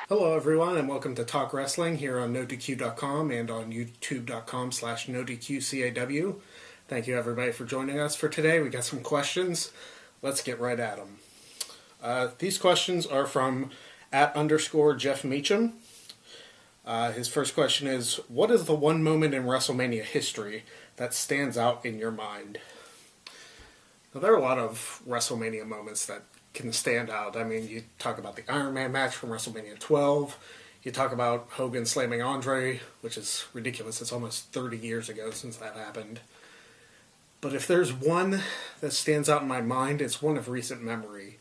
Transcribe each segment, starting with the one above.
Hello everyone and welcome to Talk Wrestling here on NoDQ.com and on YouTube.com/NoDQCAW. Thank you everybody for joining us for today. We got some questions. Let's get right at them. These questions are from @_Jeff Meacham. His first question is, what is the one moment in WrestleMania history that stands out in your mind? Now, there are a lot of WrestleMania moments that can stand out. I mean, you talk about the Iron Man match from WrestleMania 12. You talk about Hogan slamming Andre, which is ridiculous. It's almost 30 years ago since that happened. But if there's one that stands out in my mind, it's one of recent memory,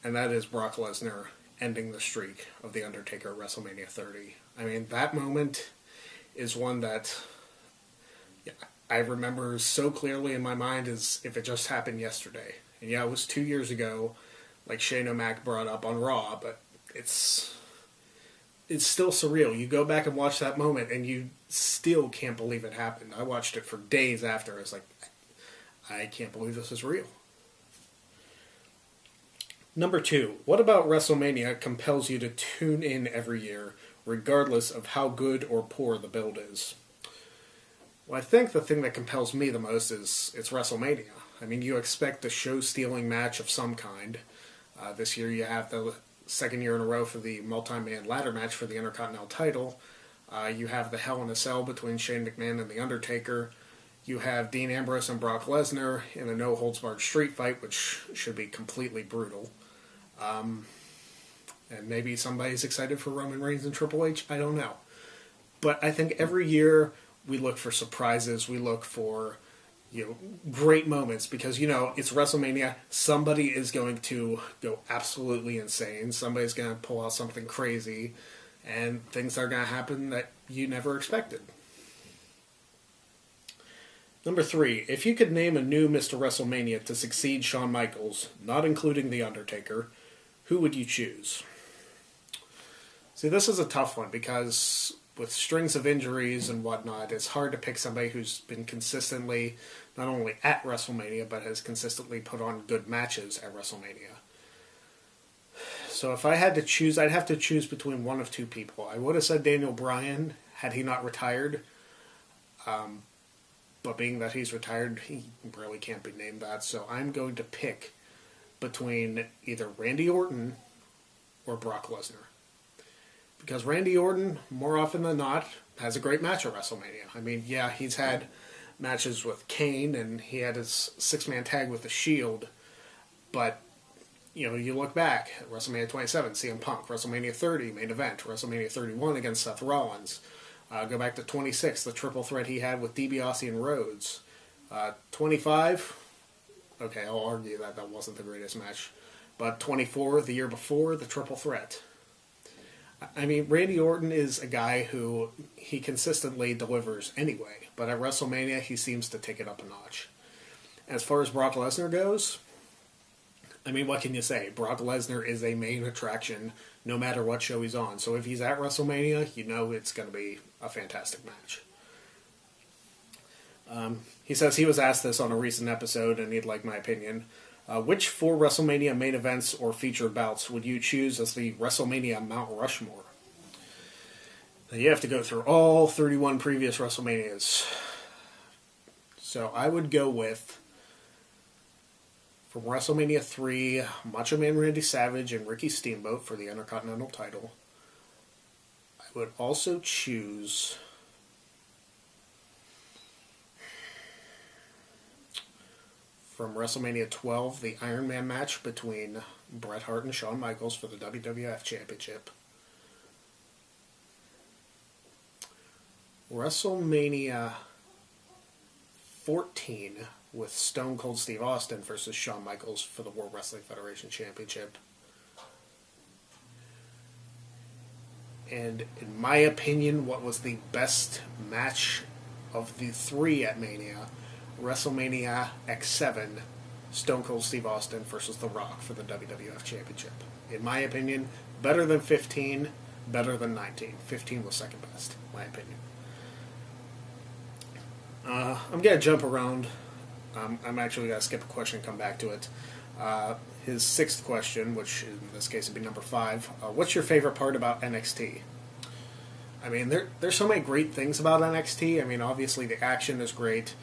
and that is Brock Lesnar ending the streak of The Undertaker at WrestleMania 30. I mean, that moment is one that I remember so clearly in my mind as if it just happened yesterday. And yeah, it was 2 years ago, like Shane O'Mac brought up on Raw, but it's still surreal. You go back and watch that moment, and you still can't believe it happened. I watched it for days after. I was like, I can't believe this is real. Number 2, what about WrestleMania compels you to tune in every year, regardless of how good or poor the build is? Well, I think the thing that compels me the most is it's WrestleMania. I mean, you expect a show-stealing match of some kind. This year you have the second year in a row for the multi-man ladder match for the Intercontinental title. You have the Hell in a Cell between Shane McMahon and The Undertaker. You have Dean Ambrose and Brock Lesnar in a no-holds-barred street fight, which should be completely brutal. And maybe somebody's excited for Roman Reigns and Triple H. I don't know. But I think every year we look for surprises. We look for great moments because, it's WrestleMania. Somebody is going to go absolutely insane. Somebody's going to pull out something crazy, and things are going to happen that you never expected. Number 3, if you could name a new Mr. WrestleMania to succeed Shawn Michaels, not including The Undertaker, who would you choose? See, this is a tough one because with strings of injuries and whatnot, it's hard to pick somebody who's been consistently not only at WrestleMania, but has consistently put on good matches at WrestleMania. So if I had to choose, I'd have to choose between one of two people. I would have said Daniel Bryan had he not retired, but being that he's retired, he really can't be named that. So I'm going to pick between either Randy Orton or Brock Lesnar. Because Randy Orton, more often than not, has a great match at WrestleMania. I mean, yeah, he's had matches with Kane, and he had his six-man tag with The Shield. But, you look back at WrestleMania 27, CM Punk, WrestleMania 30, main event, WrestleMania 31 against Seth Rollins. Go back to 26, the triple threat he had with DiBiase and Rhodes. 25, okay, I'll argue that wasn't the greatest match. But 24, the year before, the triple threat. I mean, Randy Orton is a guy who he consistently delivers anyway, but at WrestleMania he seems to take it up a notch. As far as Brock Lesnar goes, I mean, what can you say? Brock Lesnar is a main attraction no matter what show he's on. So if he's at WrestleMania, it's going to be a fantastic match. He says he was asked this on a recent episode and he'd like my opinion. Which 4 WrestleMania main events or featured bouts would you choose as the WrestleMania Mount Rushmore? Now, you have to go through all 31 previous WrestleManias. So I would go with, from WrestleMania 3, Macho Man Randy Savage and Ricky Steamboat for the Intercontinental title. I would also choose from WrestleMania 12, the Iron Man match between Bret Hart and Shawn Michaels for the WWF Championship. WrestleMania 14 with Stone Cold Steve Austin versus Shawn Michaels for the World Wrestling Federation Championship. And in my opinion, what was the best match of the 3 at Mania, WrestleMania X7, Stone Cold Steve Austin versus The Rock for the WWF Championship. In my opinion, better than 15, better than 19. 15 was second best, in my opinion. I'm going to jump around. I'm actually going to skip a question and come back to it. his sixth question, which in this case would be number 5. What's your favorite part about NXT? I mean, there's so many great things about NXT. I mean, obviously the action is great.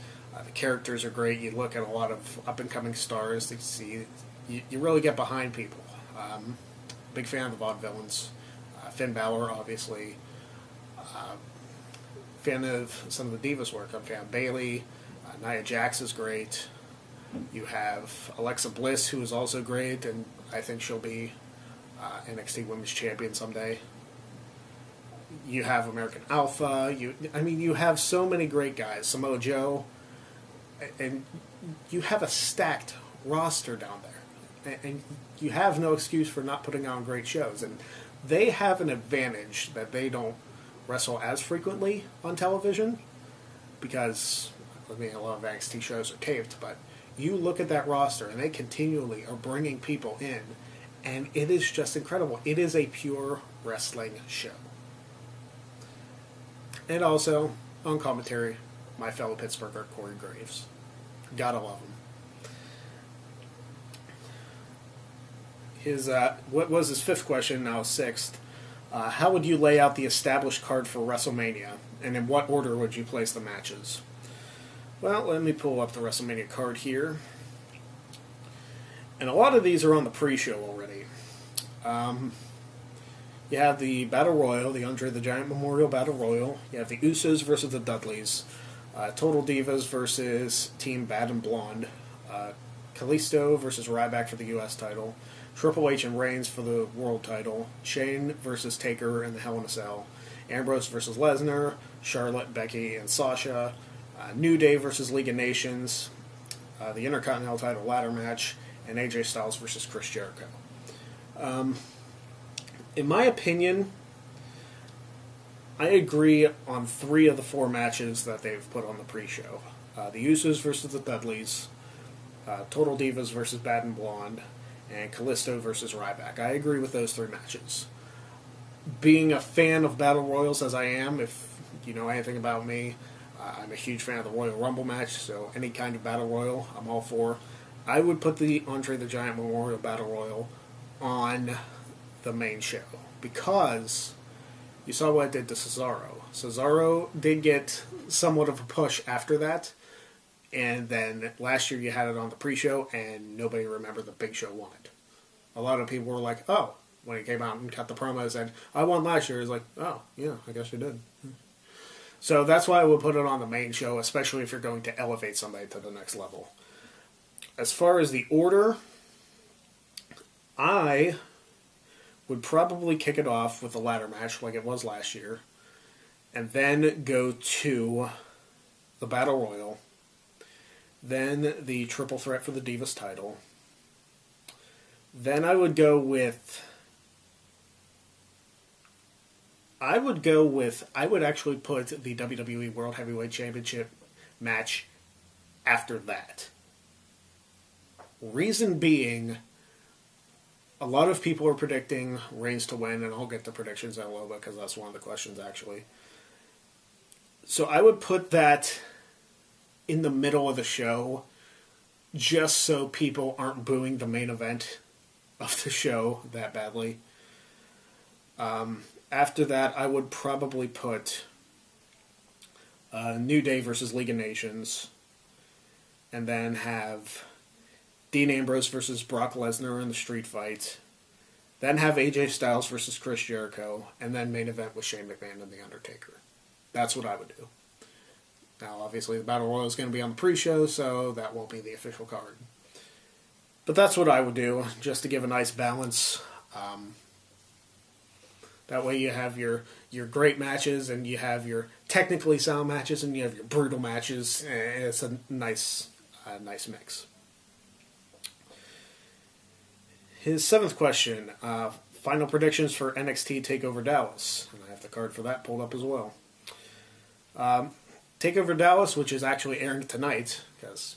The characters are great. You look at a lot of up-and-coming stars that you see. You really get behind people. Big fan of the Vaudevillains. Finn Balor, obviously. Fan of some of the Divas work. I'm a fan of Bayley. Nia Jax is great. You have Alexa Bliss, who is also great, and I think she'll be NXT Women's Champion someday. You have American Alpha. You have so many great guys. Samoa Joe. And you have a stacked roster down there. And you have no excuse for not putting on great shows. And they have an advantage that they don't wrestle as frequently on television because, I mean, a lot of NXT shows are taped, but you look at that roster and they continually are bringing people in, and it is just incredible. It is a pure wrestling show. And also, on commentary, my fellow Pittsburgher, Corey Graves. Gotta love him. What was his 5th question, now 6th. How would you lay out the established card for WrestleMania, and in what order would you place the matches? Well, let me pull up the WrestleMania card here. And a lot of these are on the pre-show already. You have the Battle Royal, the Andre the Giant Memorial Battle Royal. You have the Usos versus the Dudleys. Total Divas versus Team Bad and Blonde. Kalisto versus Ryback for the U.S. title. Triple H and Reigns for the world title. Shane versus Taker in the Hell in a Cell. Ambrose versus Lesnar. Charlotte, Becky, and Sasha. New Day versus League of Nations. The Intercontinental title ladder match. And AJ Styles versus Chris Jericho. In my opinion, I agree on 3 of the 4 matches that they've put on the pre-show. The Usos versus the Dudleys, Total Divas versus Bad and Blonde, and Kalisto versus Ryback. I agree with those 3 matches. Being a fan of Battle Royals as I am, if you know anything about me, I'm a huge fan of the Royal Rumble match, so any kind of Battle Royal, I'm all for. I would put the Andre the Giant Memorial Battle Royal on the main show, because you saw what it did to Cesaro. Cesaro did get somewhat of a push after that, and then last year you had it on the pre-show, and nobody remembered the Big Show won it. A lot of people were like, oh, when he came out and cut the promo and said, I won last year, it's like, oh, yeah, I guess you did. So that's why I would put it on the main show, especially if you're going to elevate somebody to the next level. As far as the order, I would probably kick it off with the ladder match like it was last year, and then go to the Battle Royal, then the Triple Threat for the Divas title. Then I would actually put the WWE World Heavyweight Championship match after that. Reason being, a lot of people are predicting Reigns to win, and I'll get the predictions in a little bit because that's one of the questions, actually. So I would put that in the middle of the show, just so people aren't booing the main event of the show that badly. After that, I would probably put New Day versus League of Nations, and then have Dean Ambrose versus Brock Lesnar in the street fight, then have AJ Styles versus Chris Jericho, and then main event with Shane McMahon and The Undertaker. That's what I would do. Now, obviously, the Battle Royal is going to be on the pre-show, so that won't be the official card. But that's what I would do, just to give a nice balance. That way you have your great matches, and you have your technically sound matches, and you have your brutal matches. And it's a nice mix. His 7th question, final predictions for NXT Takeover Dallas. And I have the card for that pulled up as well. Takeover Dallas, which is actually airing tonight, because,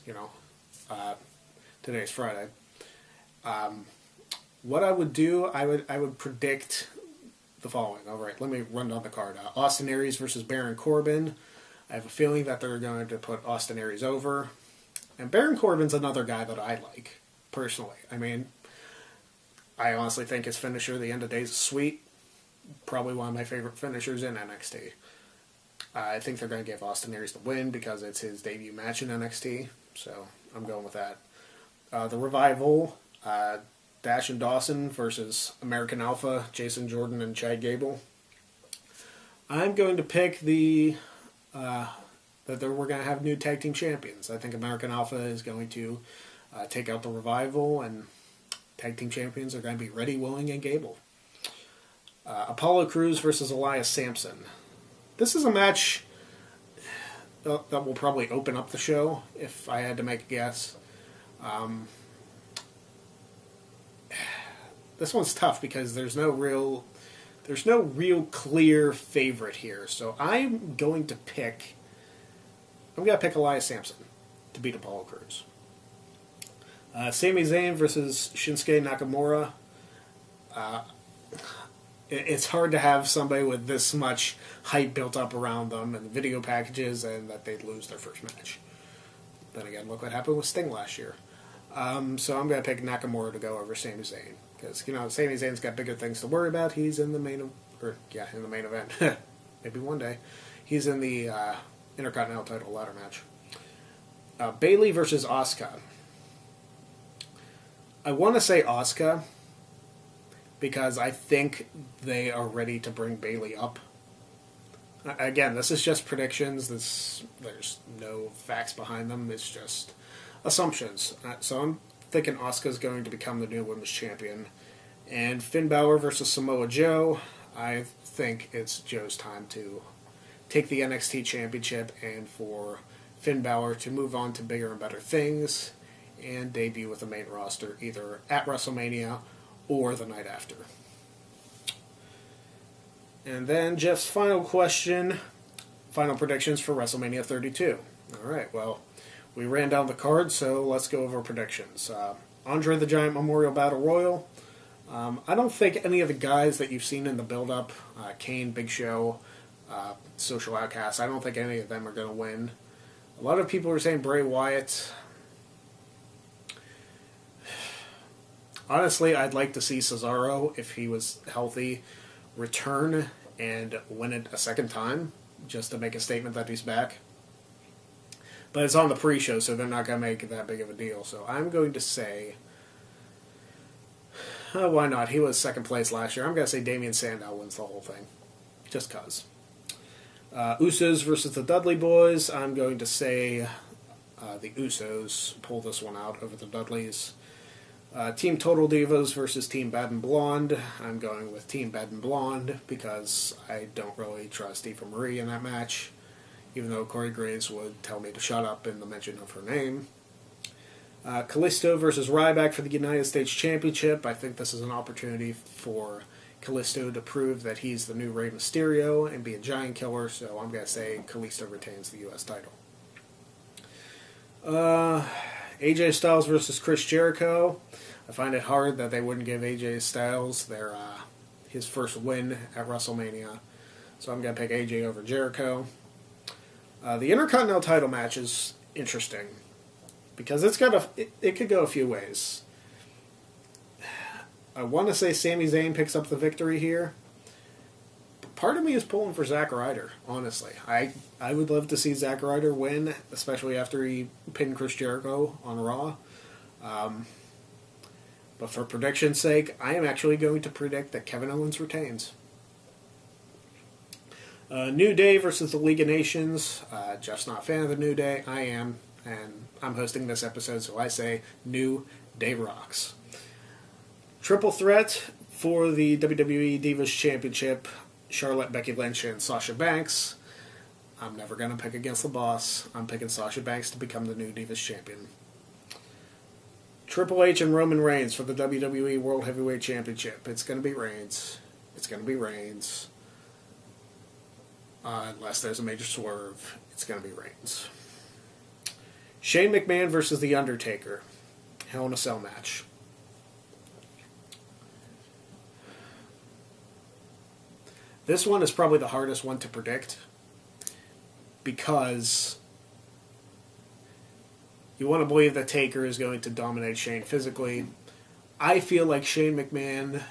today's Friday. What I would do, I would predict the following. All right, let me run down the card. Austin Aries versus Baron Corbin. I have a feeling that they're going to put Austin Aries over. And Baron Corbin's another guy that I like, personally. I mean, I honestly think his finisher, the end of days, is sweet. Probably one of my favorite finishers in NXT. I think they're going to give Austin Aries the win because it's his debut match in NXT. So I'm going with that. The Revival, Dash and Dawson versus American Alpha, Jason Jordan and Chad Gable. I'm going to pick that we're going to have new tag team champions. I think American Alpha is going to take out the Revival, and tag team champions are going to be Ready, Willing, and Gable. Apollo Crews versus Elias Sampson. This is a match that will probably open up the show, if I had to make a guess. This one's tough because there's no real clear favorite here. So I'm going to pick Elias Sampson to beat Apollo Crews. Sami Zayn versus Shinsuke Nakamura. It's hard to have somebody with this much hype built up around them and video packages and that they'd lose their first match. Then again, look what happened with Sting last year. So I'm going to pick Nakamura to go over Sami Zayn. Because, Sami Zayn's got bigger things to worry about. He's in the main event. Maybe one day. He's in the Intercontinental title ladder match. Bayley versus Asuka. I want to say Asuka because I think they are ready to bring Bayley up. Again, this is just predictions. There's no facts behind them. It's just assumptions. So I'm thinking Asuka's going to become the new women's champion. And Finn Balor versus Samoa Joe. I think it's Joe's time to take the NXT championship and for Finn Balor to move on to bigger and better things and debut with the main roster either at WrestleMania or the night after. And then Jeff's final question, final predictions for WrestleMania 32. Alright, well, we ran down the card, so let's go over predictions. Andre the Giant Memorial Battle Royal. I don't think any of the guys that you've seen in the build-up, Kane, Big Show, Social Outcast, I don't think any of them are going to win. A lot of people are saying Bray Wyatt. Honestly, I'd like to see Cesaro, if he was healthy, return and win it a second time, just to make a statement that he's back. But it's on the pre-show, so they're not going to make that big of a deal. So I'm going to say, why not? He was second place last year. I'm going to say Damian Sandow wins the whole thing, just cause. Usos versus the Dudley Boys. I'm going to say the Usos pull this one out over the Dudleys. Team Total Divas versus Team Bad and Blonde. I'm going with Team Bad and Blonde because I don't really trust Eva Marie in that match, even though Corey Graves would tell me to shut up in the mention of her name. Kalisto versus Ryback for the United States Championship. I think this is an opportunity for Kalisto to prove that he's the new Rey Mysterio and be a giant killer, so I'm going to say Kalisto retains the U.S. title. AJ Styles versus Chris Jericho. I find it hard that they wouldn't give AJ Styles his first win at WrestleMania, so I'm going to pick AJ over Jericho. The Intercontinental title match is interesting because it could go a few ways. I want to say Sami Zayn picks up the victory here. But part of me is pulling for Zack Ryder, honestly. I would love to see Zack Ryder win, especially after he pinned Chris Jericho on Raw. But for prediction's sake, I am actually going to predict that Kevin Owens retains. New Day versus the League of Nations. Jeff's not a fan of the New Day. I am, and I'm hosting this episode, so I say New Day rocks. Triple threat for the WWE Divas Championship. Charlotte, Becky Lynch, and Sasha Banks. I'm never going to pick against the boss. I'm picking Sasha Banks to become the new Divas Champion. Triple H and Roman Reigns for the WWE World Heavyweight Championship. It's going to be Reigns. It's going to be Reigns. Unless there's a major swerve, it's going to be Reigns. Shane McMahon versus The Undertaker. Hell in a Cell match. This one is probably the hardest one to predict because you want to believe that Taker is going to dominate Shane physically, I feel like Shane McMahon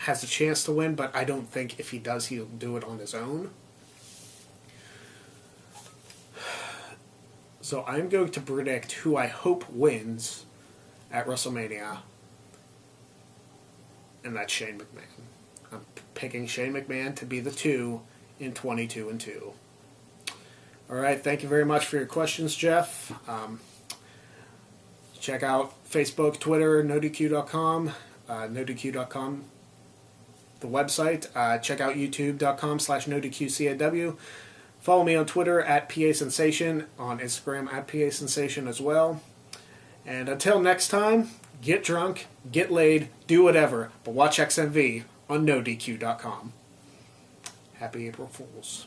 has a chance to win, but I don't think if he does, he'll do it on his own. So I'm going to predict who I hope wins at WrestleMania, and that's Shane McMahon. I'm picking Shane McMahon to be the 2 in 22-2. All right, thank you very much for your questions, Jeff. Check out Facebook, Twitter, NoDQ.com, NoDQ.com, the website. Check out YouTube.com/NoDQCAW. Follow me on Twitter at PA Sensation, on Instagram at PA Sensation as well. And until next time, get drunk, get laid, do whatever, but watch XMV on NoDQ.com. Happy April Fools.